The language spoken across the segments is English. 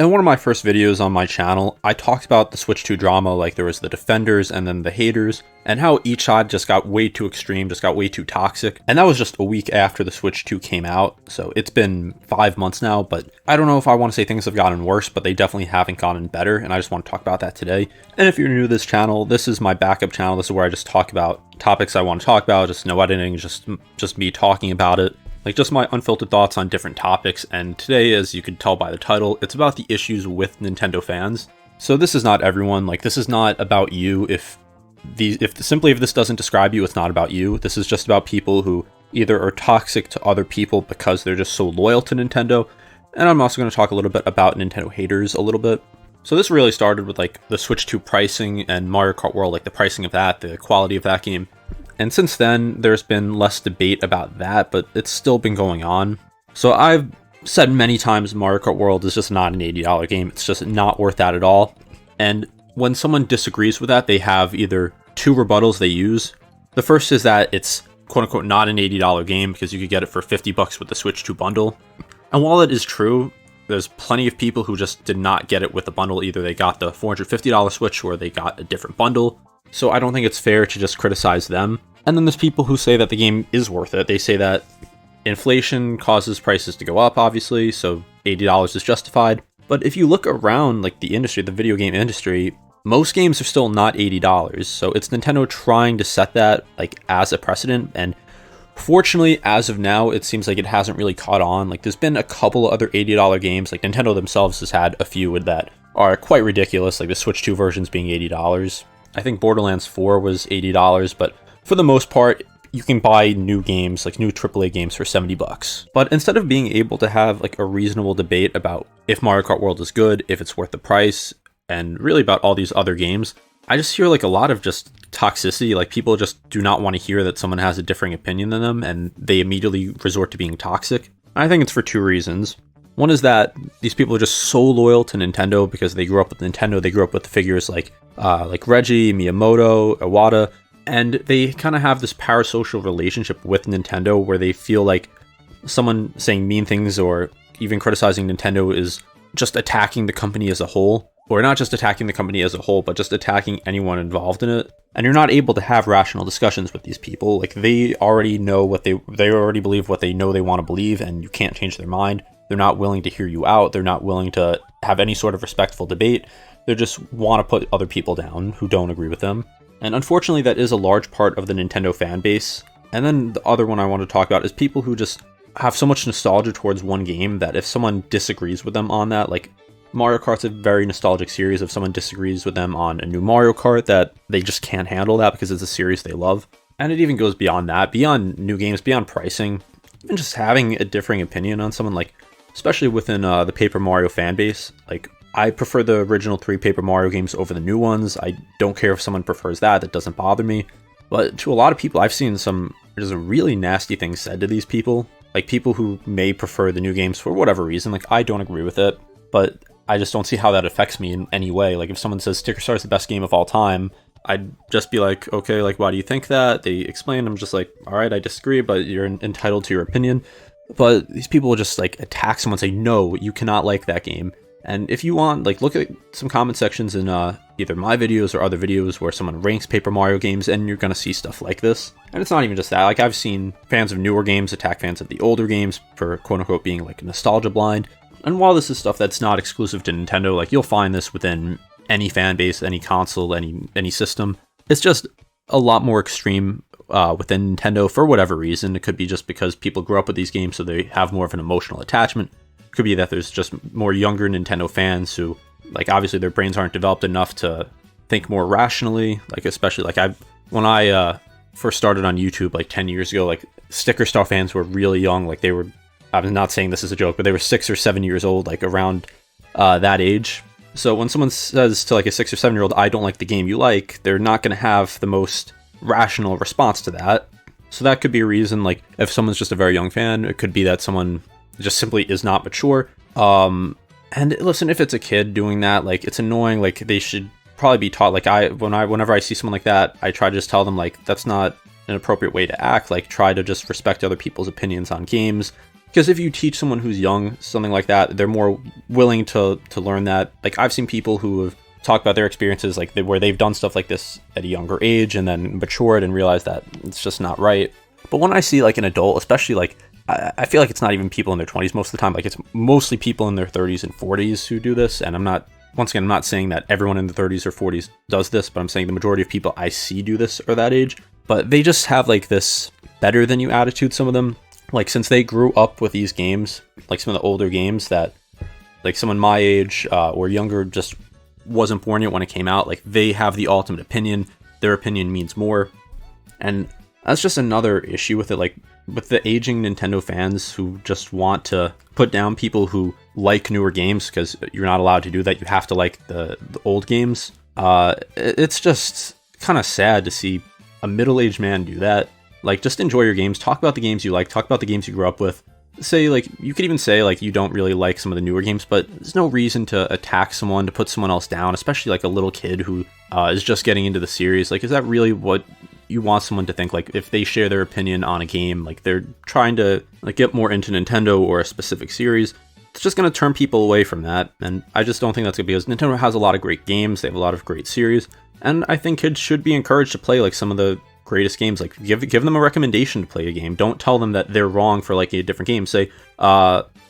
In one of my first videos on my channel, I talked about the Switch 2 drama, like there was the defenders and then the haters, and how each side just got way too extreme, just got way too toxic. And that was just a week after the Switch 2 came out, so it's been 5 months now, but I don't know if I want to say things have gotten worse, but they definitely haven't gotten better, and I just want to talk about that today. And if you're new to this channel, this is my backup channel. This is where I just talk about topics I want to talk about, just no editing, just me talking about it. Like just my unfiltered thoughts on different topics, and today, as you can tell by the title, it's about the issues with Nintendo fans. So this is not everyone, like this is not about you. If this doesn't describe you, it's not about you. This is just about people who either are toxic to other people because they're just so loyal to Nintendo, and I'm also going to talk a little bit about Nintendo haters a little bit. So this really started with like the Switch 2 pricing and Mario Kart World, like the pricing of that, the quality of that game. And since then, there's been less debate about that, but it's still been going on. So I've said many times Mario Kart World is just not an $80 game. It's just not worth that at all. And when someone disagrees with that, they have either two rebuttals they use. The first is that it's quote-unquote not an $80 game because you could get it for $50 with the Switch 2 bundle. And while it is true, there's plenty of people who just did not get it with the bundle. Either they got the $450 Switch or they got a different bundle. So I don't think it's fair to just criticize them. And then there's people who say that the game is worth it. They say that inflation causes prices to go up, obviously, so $80 is justified. But if you look around like the industry, the video game industry, most games are still not $80. So it's Nintendo trying to set that like as a precedent. And fortunately, as of now, it seems like it hasn't really caught on. Like there's been a couple other $80 games, like Nintendo themselves has had a few that are quite ridiculous, like the Switch 2 versions being $80. I think Borderlands 4 was $80, but for the most part, you can buy new games, like new AAA games for $70. But instead of being able to have like a reasonable debate about if Mario Kart World is good, if it's worth the price, and really about all these other games, I just hear like a lot of just toxicity. Like people just do not want to hear that someone has a differing opinion than them, and they immediately resort to being toxic. I think it's for two reasons. One is that these people are just so loyal to Nintendo because they grew up with Nintendo. They grew up with the figures like Reggie, Miyamoto, Iwata, and they kind of have this parasocial relationship with Nintendo where they feel like someone saying mean things or even criticizing Nintendo is just attacking the company as a whole. Or not just attacking the company as a whole, but just attacking anyone involved in it. And you're not able to have rational discussions with these people. Like they already know what they already believe what they know they want to believe, and you can't change their mind. They're not willing to hear you out. They're not willing to have any sort of respectful debate. They just want to put other people down who don't agree with them. And unfortunately, that is a large part of the Nintendo fan base. And then the other one I want to talk about is people who just have so much nostalgia towards one game that if someone disagrees with them on that, like Mario Kart's a very nostalgic series. If someone disagrees with them on a new Mario Kart, that they just can't handle that because it's a series they love. And it even goes beyond that, beyond new games, beyond pricing, even just having a differing opinion on someone, like especially within the Paper Mario fan base. Like I prefer the original 3 Paper Mario games over the new ones. I don't care if someone prefers that doesn't bother me. But to a lot of people, I've seen there's a really nasty things said to these people. Like people who may prefer the new games for whatever reason. Like I don't agree with it, but I just don't see how that affects me in any way. Like if someone says Sticker Star is the best game of all time, I'd just be like, okay, like why do you think that? They explain, I'm just like, all right, I disagree, but you're entitled to your opinion. But these people will just like attack someone, say, no, you cannot like that game. And if you want, like look at some comment sections in either my videos or other videos where someone ranks Paper Mario games, and you're gonna see stuff like this. And it's not even just that. Like I've seen fans of newer games attack fans of the older games for quote unquote being like nostalgia blind. And while this is stuff that's not exclusive to Nintendo, like you'll find this within any fan base, any console, any system. It's just a lot more extreme within Nintendo for whatever reason. It could be just because people grew up with these games, so they have more of an emotional attachment. It could be that there's just more younger Nintendo fans who, like obviously their brains aren't developed enough to think more rationally. Like especially like when I first started on YouTube like 10 years ago, like Sticker Star fans were really young. Like they were, I'm not saying this is a joke, but they were 6 or 7 years old, like around that age. So when someone says to like a 6 or 7 year old, I don't like the game you like, they're not going to have the most rational response to that. So that could be a reason. Like if someone's just a very young fan, it could be that someone just simply is not mature. And listen, if it's a kid doing that, like it's annoying. Like they should probably be taught. Like whenever I see someone like that, I try to just tell them like that's not an appropriate way to act. Like try to just respect other people's opinions on games. Because if you teach someone who's young something like that, they're more willing to learn that. Like, I've seen people who have talked about their experiences, like where they've done stuff like this at a younger age and then matured and realized that it's just not right. But when I see like an adult, especially like, I feel like it's not even people in their 20s most of the time. Like, it's mostly people in their 30s and 40s who do this. And I'm not saying that everyone in the 30s or 40s does this, but I'm saying the majority of people I see do this are that age. But they just have like this better than you attitude, some of them. Like, since they grew up with these games, like some of the older games that like someone my age or younger just wasn't born yet when it came out, like, they have the ultimate opinion. Their opinion means more. And that's just another issue with it, like with the aging Nintendo fans who just want to put down people who like newer games, because you're not allowed to do that. You have to like the old games. It's just kind of sad to see a middle-aged man do that. Like, just enjoy your games, talk about the games you like, talk about the games you grew up with. Say, like, you could even say, like, you don't really like some of the newer games, but there's no reason to attack someone, to put someone else down, especially, like, a little kid who is just getting into the series. Like, is that really what you want someone to think? Like, if they share their opinion on a game, like, they're trying to, like, get more into Nintendo or a specific series, it's just going to turn people away from that. And I just don't think that's good, because Nintendo has a lot of great games, they have a lot of great series, and I think kids should be encouraged to play, like, some of the greatest games. Like, give them a recommendation to play a game. Don't tell them that they're wrong for liking a different game. Say,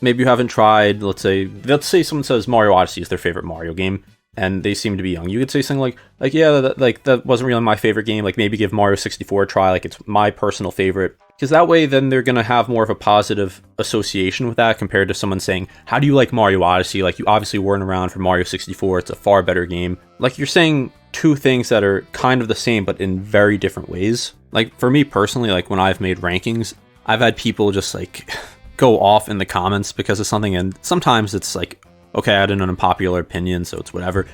maybe you haven't tried, let's say someone says Mario Odyssey is their favorite Mario game, and they seem to be young. You could say something like yeah, that wasn't really my favorite game. Like, maybe give Mario 64 a try. Like, it's my personal favorite. Because that way, then they're going to have more of a positive association with that, compared to someone saying, how do you like Mario Odyssey? Like, you obviously weren't around for Mario 64. It's a far better game. Like, you're saying two things that are kind of the same, but in very different ways. Like, for me personally, like, when I've made rankings, I've had people just, like, go off in the comments because of something, and sometimes it's like, okay, I had an unpopular opinion, so it's whatever.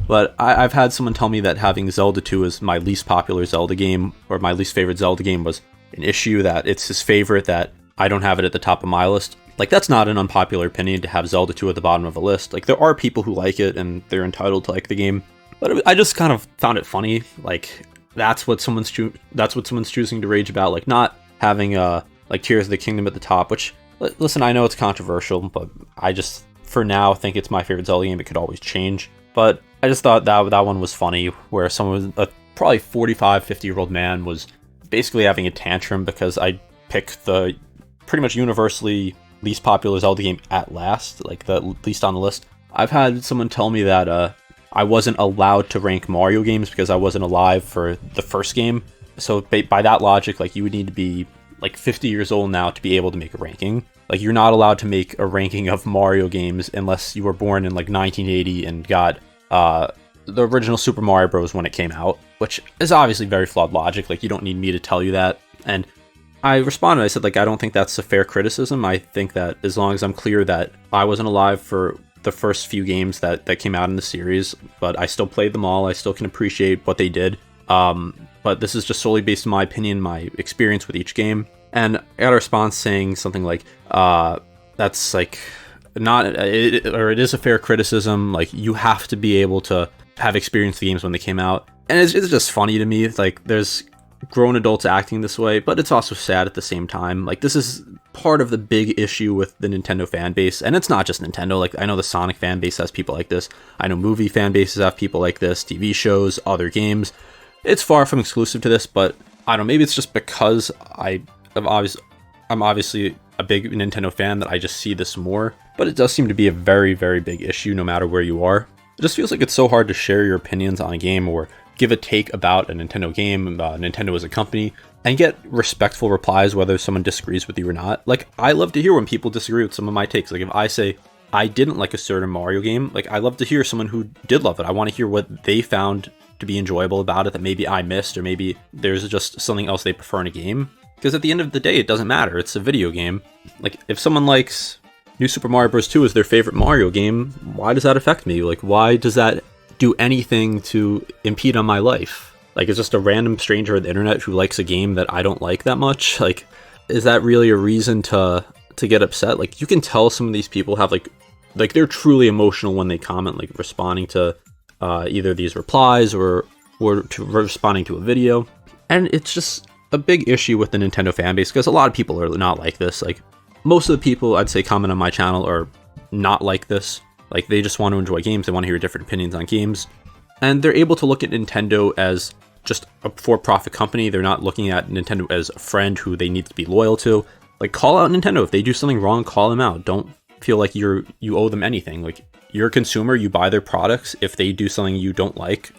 But I've had someone tell me that having Zelda 2 as my least popular Zelda game, or my least favorite Zelda game, was an issue, that it's his favorite, that I don't have it at the top of my list. Like, that's not an unpopular opinion to have Zelda 2 at the bottom of a list. Like, there are people who like it, and they're entitled to like the game. But I just kind of found it funny. Like, that's what someone's choosing to rage about. Like, not having like Tears of the Kingdom at the top. Which, listen, I know it's controversial, but I just, for now, think it's my favorite Zelda game. It could always change. But I just thought that one was funny, where someone, a probably 45, 50-year-old man, was basically having a tantrum because I picked the pretty much universally least popular Zelda game at last, like the least on the list. I've had someone tell me that I wasn't allowed to rank Mario games because I wasn't alive for the first game. So by that logic, like, you would need to be like 50 years old now to be able to make a ranking. Like, you're not allowed to make a ranking of Mario games unless you were born in like 1980 and got the original Super Mario Bros. When it came out, which is obviously very flawed logic. Like, you don't need me to tell you that. And I responded, I said, like, I don't think that's a fair criticism. I think that as long as I'm clear that I wasn't alive for the first few games that came out in the series, but I still played them all, I still can appreciate what they did. But this is just solely based on my opinion, my experience with each game. And I got a response saying something like, that's like not, it is a fair criticism. Like, you have to be able to have experienced the games when they came out. And it's just funny to me. Like, there's grown adults acting this way, but it's also sad at the same time. Like, this is part of the big issue with the Nintendo fan base, and it's not just Nintendo. Like, I know the Sonic fan base has people like this. I know movie fan bases have people like this, TV shows, other games. It's far from exclusive to this, but I don't know, maybe it's just because I'm obviously a big Nintendo fan that I just see this more, but it does seem to be a very, very big issue no matter where you are. It just feels like it's so hard to share your opinions on a game or give a take about a Nintendo game, Nintendo as a company, and get respectful replies whether someone disagrees with you or not. Like, I love to hear when people disagree with some of my takes. Like, if I say I didn't like a certain Mario game, like, I love to hear someone who did love it. I want to hear what they found to be enjoyable about it that maybe I missed, or maybe there's just something else they prefer in a game. Because at the end of the day, it doesn't matter. It's a video game. Like, if someone likes New Super Mario Bros. 2 as their favorite Mario game, why does that affect me? Like, why does that do anything to impede on my life? Like, it's just a random stranger on the internet who likes a game that I don't like that much. Like, is that really a reason to get upset? Like, you can tell some of these people have like they're truly emotional when they comment, like responding to either these replies or to responding to a video. And it's just a big issue with the Nintendo fan base, because a lot of people are not like this. Like, most of the people I'd say comment on my channel are not like this. Like, they just want to enjoy games, they want to hear different opinions on games, and they're able to look at Nintendo as just a for-profit company. They're not looking at Nintendo as a friend who they need to be loyal to. Like, call out Nintendo. If they do something wrong, call them out. Don't feel like you owe them anything. Like, you're a consumer, you buy their products. If they do something you don't like,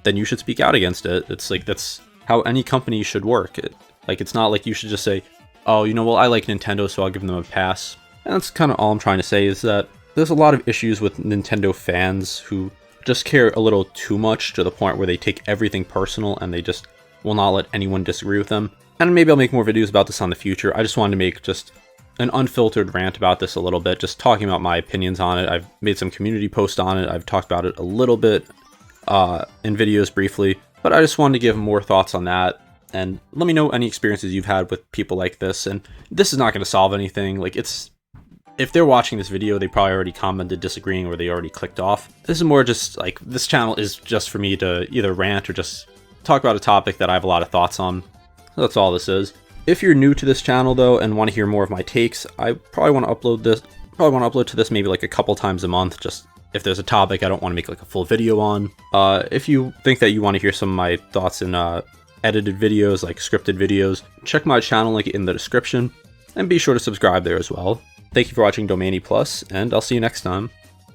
then you should speak out against it. It's like, that's how any company should work. It's not like you should just say, oh, well, I like Nintendo, so I'll give them a pass. And that's kind of all I'm trying to say, is that there's a lot of issues with Nintendo fans who just care a little too much, to the point where they take everything personal and they just will not let anyone disagree with them. And maybe I'll make more videos about this on the future. I just wanted to make just an unfiltered rant about this a little bit, just talking about my opinions on it. I've made some community posts on it. I've talked about it a little bit in videos briefly, but I just wanted to give more thoughts on that. And let me know any experiences you've had with people like this. And this is not going to solve anything. Like, if they're watching this video, they probably already commented disagreeing, or they already clicked off. This is more just like, this channel is just for me to either rant or just talk about a topic that I have a lot of thoughts on. So that's all this is. If you're new to this channel though and want to hear more of my takes, I probably want to upload to this maybe like a couple times a month, just if there's a topic I don't want to make like a full video on. If you think that you want to hear some of my thoughts in edited videos, like scripted videos, check my channel link in the description, and be sure to subscribe there as well. Thank you for watching Domani Plus, and I'll see you next time.